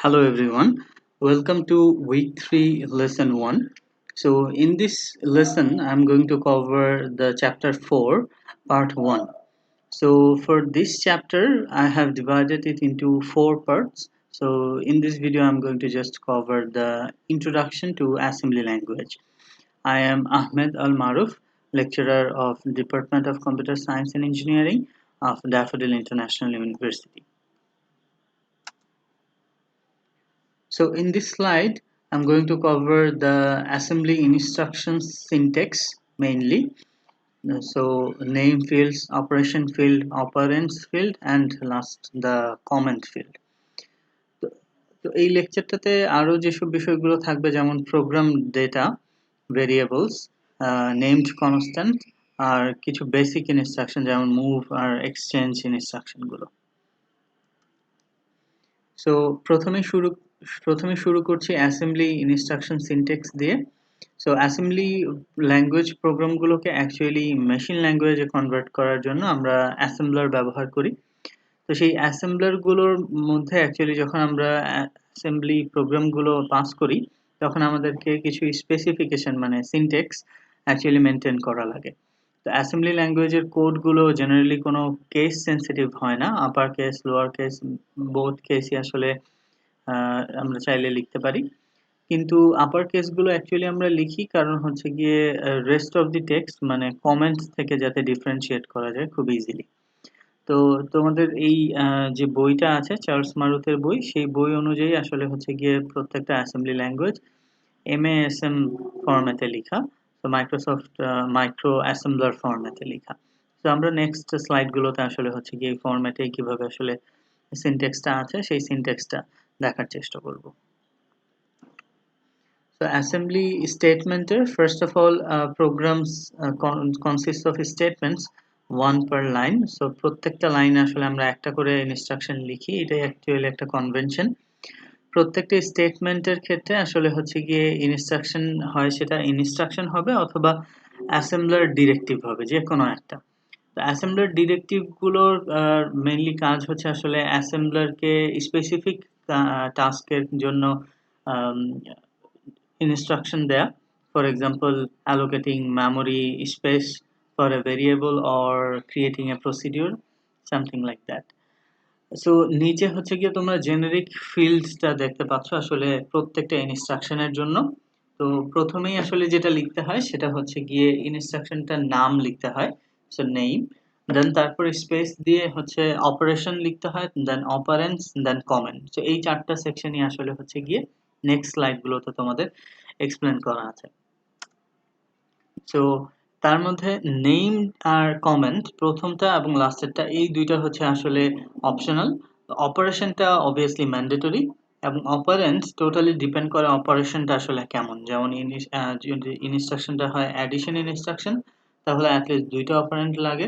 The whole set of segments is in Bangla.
Hello everyone, welcome to week 3 lesson 1. So in this lesson I'm going to cover the chapter 4 part 1. So for this chapter I have divided it into 4 parts. So in this video I'm going to just cover the introduction to assembly language. I am Ahmed Al Maruf, lecturer of Department of Computer Science and Engineering of Daffodil International University. So in this slide, I'm going to cover the assembly instructions syntax mainly. So name fields, operation field, operands field, and last the comment field. তো এই লেকচারটাতে আরো যেসব বিষয়গুলো থাকবে যেমন program data, variables, named constant আর কিছু বেসিক ইনস্ট্রাকশন যেমন মুভ আর এক্সচেঞ্জ ইনস্ট্রাকশনগুলো। সো প্রথমে শুরু করছি অ্যাসেম্বলি ইনস্ট্রাকশন সিনট্যাক্স দিয়ে। সো অ্যাসেম্বলি ল্যাঙ্গুয়েজ প্রোগ্রামগুলোকে অ্যাকচুয়ালি মেশিন ল্যাঙ্গুয়েজে কনভার্ট করার জন্য আমরা অ্যাসেম্বলার ব্যবহার করি। তো সেই অ্যাসেম্বলারগুলোর মধ্যে অ্যাকচুয়ালি যখন আমরা অ্যাসেম্বলি প্রোগ্রামগুলো পাস করি তখন আমাদেরকে কিছু স্পেসিফিকেশন মানে সিনট্যাক্স অ্যাকচুয়ালি মেনটেন করা লাগে। তো অ্যাসেম্বলি ল্যাঙ্গুয়েজের কোডগুলো জেনারেলি কোনো কেস সেন্সিটিভ হয় না, upper case lower case both কেসই আসলে আমরা চাইলে লিখতে পারি। কিন্তু আপার কেসগুলো অ্যাকচুয়ালি আমরা লিখি কারণ হচ্ছে গিয়ে রেস্ট অফ দি টেক্সট মানে কমেন্টস থেকে যাতে ডিফারেন্সিয়েট করা যায় খুব ইজিলি। তো তোমাদের এই যে বইটা আছে চার্লস মারুথের বই, সেই বই অনুযায়ী আসলে হচ্ছে গিয়ে প্রত্যেকটা অ্যাসেম্বলি ল্যাঙ্গুয়েজ MASM ফরম্যাটে লিখা, তো মাইক্রোসফট মাইক্রো অ্যাসেম্বলার ফরম্যাটে লিখা। তো আমরা নেক্সট স্লাইডগুলোতে আসলে হচ্ছে গিয়ে এই ফরম্যাটে কিভাবে আসলে সিনট্যাক্সটা আছে সেই সিনট্যাক্সটা দেখার চেষ্টা করব। So assembly statement, first of all, programs consists of statements one per line. So প্রত্যেকটা লাইনে আসলে আমরা একটা করে ইনস্ট্রাকশন লিখি, এটাই অ্যাকচুয়ালি একটা কনভেনশন। প্রত্যেকটা স্টেটমেন্টের ক্ষেত্রে আসলে হচ্ছে গিয়ে ইনস্ট্রাকশন হয়, সেটা ইনস্ট্রাকশন হবে অথবা অ্যাসেম্বলার ডিরেক্টিভ হবে, যে কোনো একটা। তো অ্যাসেম্বলার ডিরেক্টিভগুলোর মেইনলি কাজ হচ্ছে আসলে অ্যাসেম্বলারকে স্পেসিফিক টাস্কের জন্য instruction there. For example, allocating memory space for a variable or creating a procedure, something like that. So নিচে হচ্ছে গিয়ে তোমরা জেনারিক ফিল্ডসটা দেখতে পাচ্ছ আসলে প্রত্যেকটা ইনস্ট্রাকশনের জন্য। তো প্রথমেই আসলে যেটা লিখতে হয় সেটা হচ্ছে গিয়ে ইনস্ট্রাকশনটার নাম লিখতে হয়, সো নেম, দেন তারপরে স্পেস দিয়ে হচ্ছে অপারেশন লিখতে হয়, দেন অপারেন্ডস, দেন কমেন্ট। সো এই চারটা সেকশনই আসলে হচ্ছে গিয়ে নেক্সট স্লাইডগুলোতে তোমাদের এক্সপ্লেন করা আছে। সো তার মধ্যে নেম আর কমেন্ট, প্রথমটা এবং লাস্টেরটা, এই দুইটা হচ্ছে আসলে অপশনাল। অপারেশনটা অবভিয়াসলি ম্যান্ডেটরি এবং অপারেন্ট টোটালি ডিপেন্ড করে অপারেশনটা আসলে কেমন। যেমন যদি ইনস্ট্রাকশনটা হয় অ্যাডিশন ইনস্ট্রাকশন তাহলে অ্যাটলিস্ট দুইটা অপারেন্ট লাগে,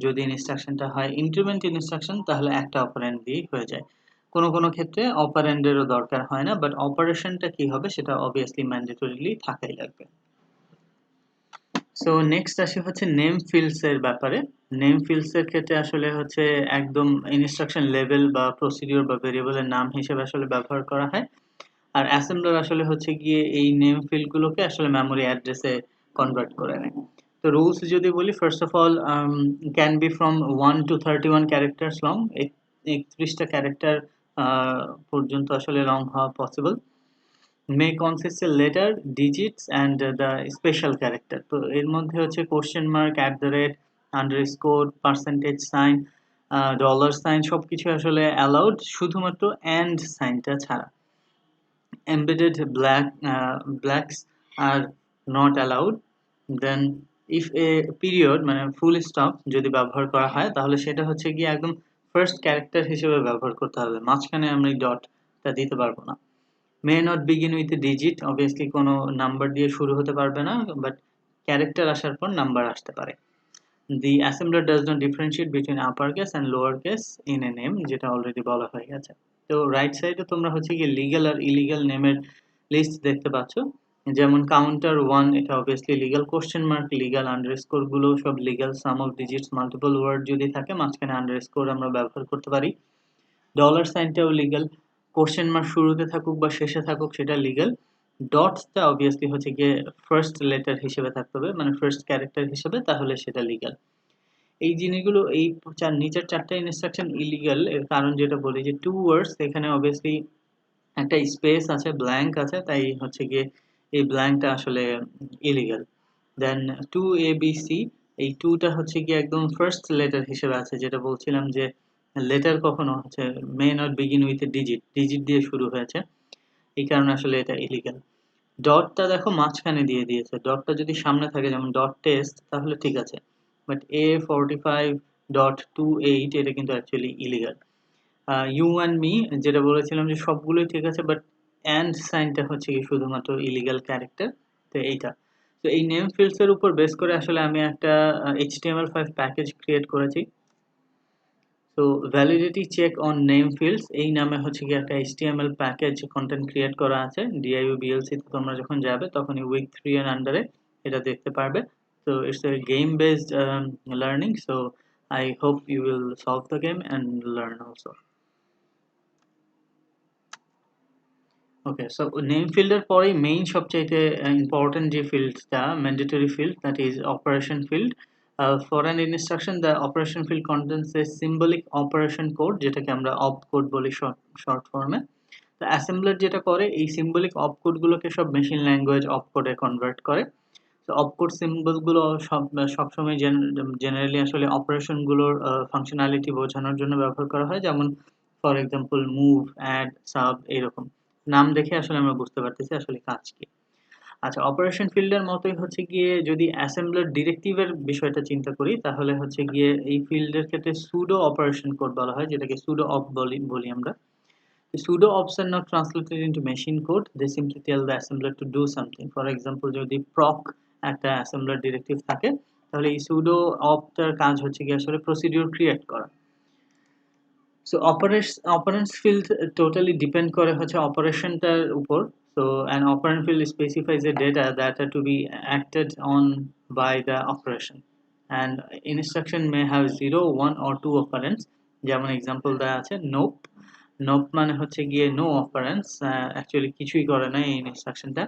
যদি ইনস্ট্রাকশনটা হয় ইনক্রিমেন্ট ইনস্ট্রাকশন তাহলে একটা অপারেন্ট দিয়েই হয়ে যায়। কোনো কোনো ক্ষেত্রে অপারেন্ডেরও দরকার হয় না, বাট অপারেশনটা কি হবে সেটা অবভিয়াসলি ম্যান্ডেটরিলি থাকাই লাগবে। সো নেক্সট আসি হচ্ছে নেম ফিল্ডস এর ব্যাপারে। নেম ফিল্ডস এর ক্ষেত্রে আসলে হচ্ছে একদম ইনস্ট্রাকশন লেভেল বা প্রসিডিউর বা ভেরিয়েবলের নাম হিসেবে আসলে ব্যবহার করা হয়। আর অ্যাসেম্বলার আসলে হচ্ছে গিয়ে এই নেম ফিল্ডগুলোকে আসলে মেমোরি অ্যাড্রেসে কনভার্ট করে নেয়। তো রুলস যদি বলি, first of all can be from 1 to 31 characters long, 31টা ক্যারেক্টার পর্যন্ত আসলে লং হওয়া possible. May consist a letter, digits and the special character. তো এর মধ্যে হচ্ছে question mark, at the rate, underscore, percentage sign, dollar sign সবকিছু আসলে অ্যালাউড, শুধুমাত্র অ্যান্ড সাইনটা ছাড়া। এমবেডেড ব্ল্যাকস আর not allowed. Then if a period মানে ফুল স্টপ যদি ব্যবহার করা হয় তাহলে সেটা হচ্ছে গিয়ে একদম ফার্স্ট ক্যারেক্টার হিসেবে ব্যবহার করতে হবে, মাঝখানে আমরা এই ডটটা দিতে পারবো না। May not begin with a digit, obviously কোনো নাম্বার দিয়ে শুরু হতে পারবে না, বাট ক্যারেক্টার আসার পর নাম্বার আসতে পারে। The assembler does not differentiate between upper case and lower case in a name, যেটা অলরেডি বলা হয়ে গেছে। তো রাইট সাইডে তোমরা হচ্ছে গিয়ে লিগ্যাল আর ইলিগ্যাল নেমের লিস্ট দেখতে পাচ্ছ। যেমন কাউন্টার 1, এটা obviously legal, question mark legal, underscore গুলো সব legal, some of digits multiple word যদি থাকে মাঝখানে আন্ডারস্কোর আমরা ব্যবহার করতে পারি, ডলার সাইনটাও লিগ্যাল, কোশ্চেন মার্ক শুরুতে থাকুক বা শেষে থাকুক সেটা লিগ্যাল। ডটসটা অবভিয়াসলি হচ্ছে গিয়ে ফার্স্ট লেটার হিসেবে থাকতে হবে, মানে ফার্স্ট ক্যারেক্টার হিসেবে, তাহলে সেটা লিগ্যাল। এই জিনিসগুলো, এই নিচের 4টা ইনস্ট্রাকশন ইলিগাল এর কারণ যেটা বলি যে টু ওয়ার্ডস, এখানে অবভিয়াসলি একটা স্পেস আছে, ব্ল্যাঙ্ক আছে, তাই হচ্ছে গিয়ে এই ব্ল্যাঙ্কটা আসলে illegal. Then two A B C, এই টুটা হচ্ছে গিয়ে একদম ফার্স্ট লেটার হিসেবে আছে, যেটা বলছিলাম যে লেটার কখনো হচ্ছে may not begin with a digit, digit দিয়ে শুরু হয়েছে, এই কারণে আসলে এটা ইলিগাল। ডটটা দেখো মাঝখানে দিয়ে দিয়েছে, ডটটা যদি সামনে থাকে যেমন ডট টেস্ট তাহলে ঠিক আছে, বাট A45.28 এটা কিন্তু actually illegal. You and me যেটা বলেছিলাম যে সবগুলোই ঠিক আছে, বাট অ্যান্ড সাইনটা হচ্ছে কি শুধুমাত্র ইলিগাল ক্যারেক্টার, তো এইটা। তো এই নেম ফিল্ডস এর উপর বেস করে আসলে আমি একটা HTML5 প্যাকেজ ক্রিয়েট করেছি। তো validity check on name fields এই নামে হচ্ছে কি একটা HTML প্যাকেজ কন্টেন্ট ক্রিয়েট করা আছে DIU BLC তে। তোমরা যখন যাবে তখনই উইক 3 এর আন্ডারে এটা দেখতে পারবে। So it's a game based learning, so I hope you will solve the game and learn also. Okay, so name ফিল্ডের পরেই মেইন সবচাইতে ইম্পর্টেন্ট যে ফিল্ডটা, mandatory field, that is operation field. For an instruction the operation field contains a symbolic operation code, যেটাকে আমরা অপ কোড বলি শর্ট ফর্মে। তো অ্যাসেম্বলার যেটা করে এই সিম্বলিক অপ কোডগুলোকে সব মেশিন ল্যাঙ্গুয়েজ অপ কোডে কনভার্ট করে। তো অপ কোড সিম্বলগুলো সবসময় জেনারেলি আসলে অপারেশনগুলোর ফাংশনালিটি বোঝানোর জন্য ব্যবহার করা হয়, যেমন for example move, add, sub, এইরকম নাম দেখে আসলে আমরা বুঝতে পারতেছি আসলে কাজ কি। আচ্ছা, অপারেশন ফিল্ডের মতোই হচ্ছে গিয়ে যদি অ্যাসেম্বলার ডিরেক্টিভের বিষয়টা চিন্তা করি, তাহলে হচ্ছে গিয়ে এই ফিল্ডের ক্ষেত্রে সুডো অপারেশন কোড বলা হয়, যেটাকে সুডো অপ বলি আমরা। The pseudo ops are not translated into machine code, they simply tell the assembler to do something. For example, যদি proc একটা assembler directive থাকে, তাহলে এই pseudo opটার কাজ হচ্ছে কি আসলে procedure create করা। So operands field totally depend করে হচ্ছে অপারেশনটার উপর। So an operand field specifies the data that are to be acted on by the operation, and instruction may have 0, 1 or 2 operands, যেমন এক্সাম্পল দেওয়া আছে নোপ। নোপ মানে হচ্ছে গিয়ে নো অপারেন্স, অ্যাকচুয়ালি কিছুই করে না এই ইনস্ট্রাকশনটা।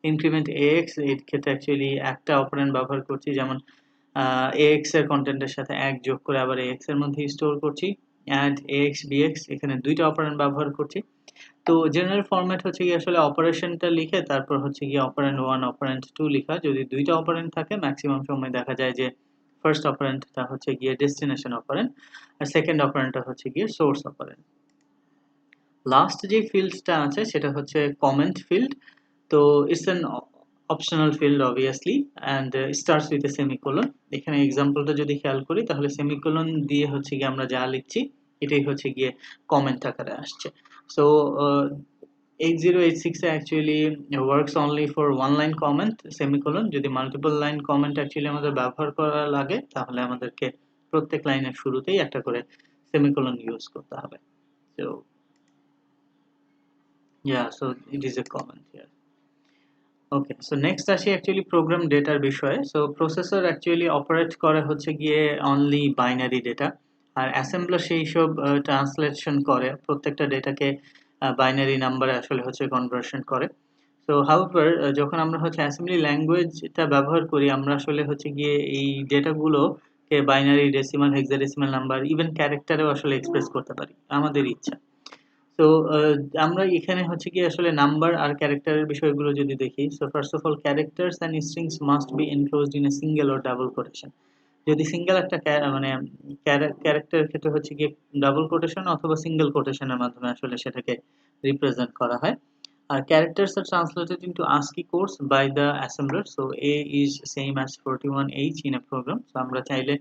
ইনক্রিমেন্ট AX এর ক্ষেত্রে অ্যাকচুয়ালি একটা অপারেন্ড ব্যবহার করছি, যেমন AX এর কন্টেন্টের সাথে 1 যোগ করে আবার AX এর মধ্যে স্টোর করছি। অ্যাড AX BX এখানে দুইটা অপারেন্ড ব্যবহার করছি। তো জেনারেল ফরম্যাট হচ্ছে গিয়ে আসলে অপারেশনটা লিখে তারপর হচ্ছে গিয়ে অপারেন্ড 1 অপারেন্ড 2 লিখা। যদি দুইটা অপারেন্ড থাকে ম্যাক্সিমাম সময় দেখা যায় যে ফার্স্ট অপারেন্ডটা হচ্ছে গিয়ে ডেস্টিনেশন অপারেন্ড আর সেকেন্ড অপারেন্ডটা হচ্ছে গিয়ে সোর্স অপারেন্ড। লাস্ট যে ফিল্ডটা আছে সেটা হচ্ছে কমেন্ট ফিল্ড। তো it's an optional field obviously, and starts with a semicolon. এখানে এক্সাম্পলটা যদি খেয়াল করি তাহলে সেমিকোলন দিয়ে হচ্ছে গিয়ে আমরা যা লিখছি এটাই হচ্ছে গিয়ে কমেন্ট আকারে আসছে। So 8086 actually works only for one line comment semicolon. যদি মাল্টিপল লাইন কমেন্ট অ্যাকচুয়ালি আমাদের ব্যবহার করা লাগে তাহলে আমাদেরকে প্রত্যেক লাইনের শুরুতেই একটা করে সেমিকোলন ইউজ করতে হবে। So yeah, so it is a comment here. Okay, so next আসি অ্যাকচুয়ালি প্রোগ্রাম ডেটার বিষয়ে। সো প্রসেসর অ্যাকচুয়ালি অপারেট করে হচ্ছে গিয়ে অনলি বাইনারি ডেটা, আর অ্যাসেম্বলার সেই সব ট্রান্সলেশন করে, প্রত্যেকটা ডেটাকে বাইনারি নাম্বারে আসলে হচ্ছে কনভার্সন করে। সো হাউএভার যখন আমরা হচ্ছে অ্যাসেম্বলি ল্যাঙ্গুয়েজটা ব্যবহার করি আমরা আসলে হচ্ছে গিয়ে এই ডেটাগুলোকে binary, decimal, hexadecimal number, even ক্যারেক্টারেও আসলে এক্সপ্রেস করতে পারি আমাদের ইচ্ছা। তো আমরা এখানে হচ্ছে কি আসলে নাম্বার আর ক্যারেক্টারের বিষয়গুলো যদি দেখি, so first of all characters and strings must be enclosed in a single or double quotation. যদি সিঙ্গেল একটা মানে ক্যারেক্টারের ক্ষেত্রে হচ্ছে কি ডাবল কোটেশন অথবা সিঙ্গেল কোটেশনের মাধ্যমে আসলে সেটাকে রিপ্রেজেন্ট করা হয়। আর characters are translated into ASCII codes by the assembler. So A is same as 41H in a program. So আমরা চাইলে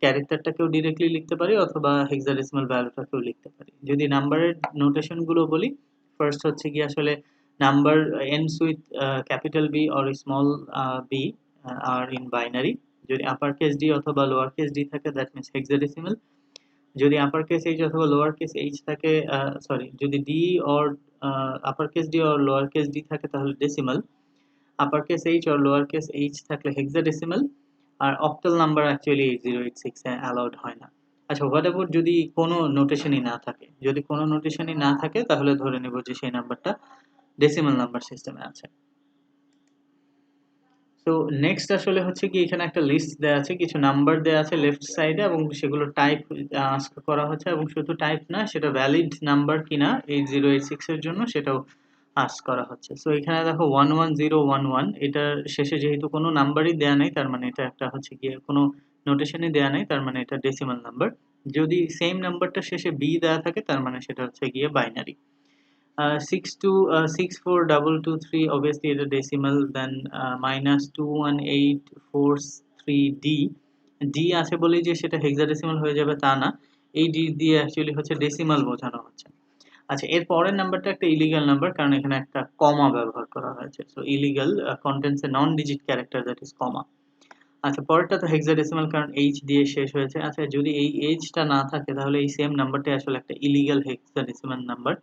ক্যারেক্টারটাকেও ডিরেক্টলি লিখতে পারি অথবা হেক্সাডেসিমাল ভ্যালুটাকেও লিখতে পারি। যদি নাম্বারের নোটেশন গুলো বলি, ফার্স্ট হচ্ছে কি আসলে number ends with capital B or small b are in binary. যদি আপার কেস ডি অথবা লোয়ার কেস ডি থাকে দ্যাট মিন্স হেক্সাডেসিমাল। যদি আপার কেস এইচ অথবা লোয়ার কেস এইচ থাকে, সরি, যদি D or upper case D or lower case D থাকে তাহলে decimal. Upper case H or lower case H থাকলে হেক্সাডেসিমাল। আর অক্টাল নাম্বার অ্যাকচুয়ালি 8086 এ অ্যালাউড হয় না। আচ্ছা, হোয়াট অ্যাবাউট যদি কোনো নোটেশনই না থাকে? যদি কোনো নোটেশনই না থাকে তাহলে ধরে নেব যে সেই নাম্বারটা ডেসিমাল নাম্বার সিস্টেমে আছে। তো নেক্সট আসলে হচ্ছে কি এখানে একটা লিস্ট দেয়া আছে, কিছু নাম্বার দেয়া আছে লেফট সাইডে এবং সেগুলো টাইপ আস্ক করা হচ্ছে এবং শুধু টাইপ না, সেটা ভ্যালিড নাম্বার কিনা 8086 এর জন্য সেটাও আস্ক করা হচ্ছে। সো এখানে দেখো 11011, এটার শেষে যেহেতু কোনো নাম্বারই দেয়া নেই তার মানে এটা একটা হচ্ছে গিয়ে কোনো নোটেশনই দেয়া নেই, তার মানে এটা ডেসিমাল নাম্বার। যদি সেম নাম্বারটা শেষে বি দেয়া থাকে তার মানে সেটা হচ্ছে গিয়ে বাইনারি। 6264223 obviously এটা decimal, then -21843D ডি আছে বলেই যে সেটা হেক্সাডেসিমাল হয়ে যাবে তা না, এই ডি দিয়ে অ্যাকচুয়ালি হচ্ছে ডেসিমাল বোঝানো হচ্ছে। আচ্ছা, এর পরের নাম্বারটা একটা ইলিগাল নাম্বার, কারণ এখানে একটা কমা ব্যবহার করা হয়েছে। So illegal contents a non digit character that is comma. আচ্ছা, পরেরটা তো হেক্সাডেসিমাল কারণ এইচ দিয়ে শেষ হয়েছে। আচ্ছা, যদি এই এইচটা না থাকে তাহলে এই সেম নাম্বারটাই আসলে একটা ইলিগাল হেক্সাডেসিমাল নাম্বার,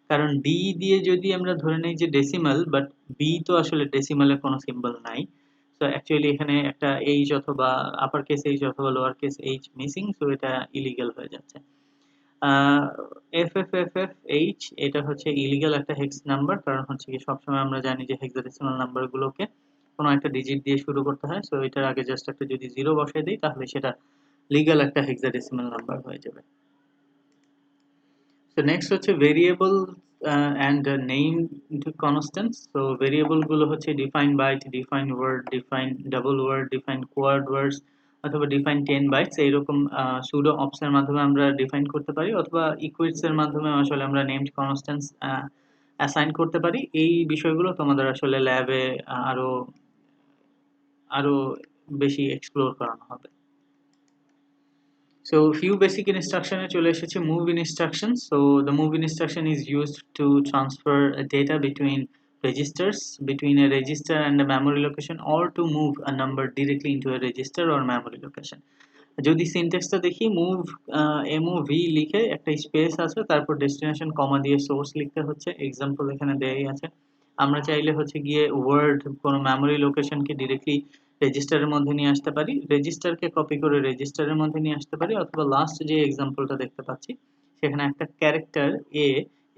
কারণ ডি দিয়ে যদি আমরা ধরে নেই যে ডেসিমাল, বাট বি তো আসলে ডেসিমালের কোনো সিম্বল নাই। সো অ্যাকচুয়ালি এখানে একটা এইচ অথবা আপার কেস এইচ অথবা lower case H missing, so এটা ইলিগাল হয়ে যাচ্ছে। F F F F H এটা হচ্ছে ইলিগাল একটা হেক্স নাম্বার, কারণ হচ্ছে কি সবসময় আমরা জানি যে হেক্সাডেসিমাল নাম্বারগুলোকে কোনো একটা ডিজিট দিয়ে শুরু করতে হয়। সো এটার আগে জাস্ট একটা যদি জিরো বসাই দিই তাহলে সেটা লিগ্যাল একটা হেক্সাডেসিমাল নাম্বার হয়ে যাবে। So next হচ্ছে variable and named constants. So variable গুলো হচ্ছে define byte, define word, define double word, define quad words অথবা ডিফাইন 10 বাইটস, এইরকম সুডো অপস এর মাধ্যমে আমরা ডিফাইন করতে পারি, অথবা ইকুইটস এর মাধ্যমে আসলে আমরা নেমড কনস্ট্যান্টস অ্যাসাইন করতে পারি। এই বিষয়গুলো তোমাদের আসলে ল্যাবে আরো আরো বেশি এক্সপ্লোর করানো হবে। So few basic instruction এ চলে এসেছে move instruction. So the move instruction is used to transfer data between registers, between a register and a memory location, or to move a number directly into a register or memory location. যদি সিনট্যাক্সটা দেখি, মুভ এমওভি লিখে একটা স্পেস আছে, তারপর ডেস্টিনেশন কমা দিয়ে সোর্স লিখতে হচ্ছে। এক্সাম্পল এখানে দেয়াই আছে। আমরা চাইলে হচ্ছে গিয়ে ওয়ার্ড কোনো মেমোরি লোকেশনকে ডিরেক্টলি রেজিস্টারের মধ্যে নিয়ে আসতে পারি, রেজিস্টারকে কপি করে রেজিস্টারের মধ্যে নিয়ে আসতে পারি, অথবা লাস্ট যে এক্সাম্পলটা দেখতে পাচ্ছি সেখানে একটা ক্যারেক্টার এ,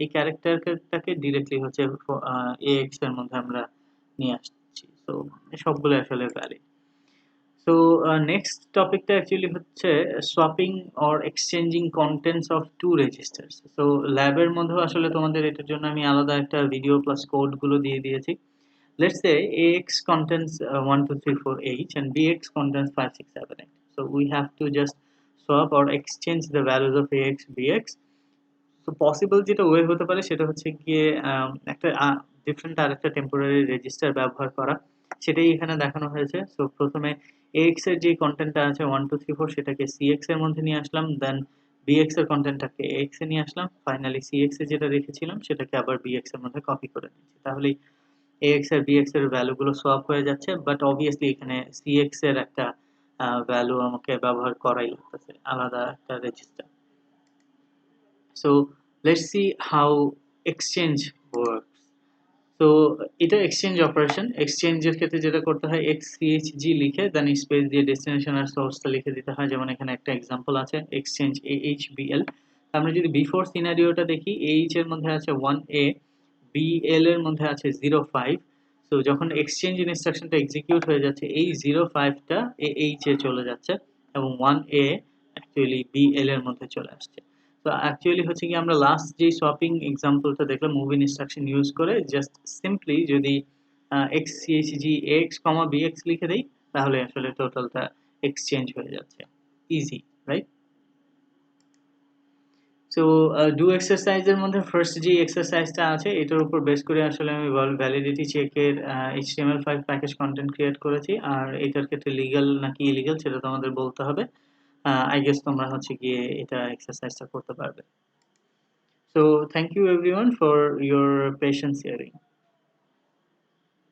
এই ক্যারেক্টারটাকে ডিরেক্টলি হচ্ছে এক্স এর মধ্যে আমরা নিয়ে আসছি। তো সবগুলো আসলে ভ্যালিড। So next topic টা actually হচ্ছে swapping or exchanging contents of two registers. So lab এর মধ্যেও আসলে তোমাদের এটার জন্য আমি আলাদা একটা ভিডিও প্লাস কোড গুলো দিয়ে দিয়েছি। Let's say ax contains 1 2 3 4 8 and bx contains 5 6 7 8. So we have to just swap or exchange the values of ax bx. So possible যেটা ওয়ে হতে পারে সেটা হচ্ছে গিয়ে একটা ডিফারেন্ট আরেকটা টেম্পোরারি রেজিস্টার ব্যবহার করা, সেটাই এখানে দেখানো হয়েছে। সো প্রথমে ax এর যে কন্টেন্টটা আছে 1 2 3 4 সেটাকে cx এর মধ্যে নিয়ে আসলাম, দেন bx এর কন্টেন্টটাকে ax এ নিয়ে আসলাম, ফাইনালি cx এ যেটা রেখেছিলাম সেটাকে আবার bx এর মধ্যে কপি করে নিচ্ছি। তাহলে ax আর bx এর ভ্যালুগুলো সোয়াপ হয়ে যাচ্ছে, বাট অবভিয়াসলি এখানে cx এর একটা ভ্যালু আমাকে ব্যবহার করাই লাগতেছে, আলাদা একটা register. So let's see how exchange works. তো এটা এক্সচেঞ্জ অপারেশন। এক্সচেঞ্জের ক্ষেত্রে যেটা করতে হয় xchg লিখে দেন স্পেস দিয়ে ডেস্টিনেশন আর সোর্সটা লিখে দিতে হয়। যেমন এখানে একটা এক্সাম্পল আছে এক্সচেঞ্জ ahbl। আমরা যদি বিফোর সিনারিওটা দেখি, এইচ এর মধ্যে আছে 1a, bl এর মধ্যে আছে 05। সো যখন এক্সচেঞ্জ ইনস্ট্রাকশনটা এক্সিকিউট হয়ে যাচ্ছে এই 05টা এইচ এ চলে যাচ্ছে এবং 1a অ্যাকচুয়ালি bl এর মধ্যে চলে আসছে। তো অ্যাকচুয়ালি হচ্ছে কি আমরা লাস্ট যে সোয়াপিং এক্সাম্পলটা দেখলাম মুভ ইনস্ট্রাকশন ইউজ করে, জাস্ট সিম্পলি যদি xchg ax, bx লিখে দেই তাহলে আসলে টোটালটা এক্সচেঞ্জ হয়ে যাচ্ছে। Easy, right? সো ডু এক্সারসাইজের মধ্যে ফার্স্ট যে এক্সারসাইজটা আছে এটার উপর বেস করে আসলে আমি ভ্যালিডিটি চেকের HTML5 প্যাকেজ কন্টেন্ট ক্রিয়েট করেছি, আর এটার ক্ষেত্রে লিগ্যাল নাকি ইলিগ্যাল সেটা তো আমাদের বলতে হবে। আই গেস তোমরা হচ্ছে গিয়ে এটা এক্সারসাইজটা করতে পারবে। So thank you everyone for your patience hearing.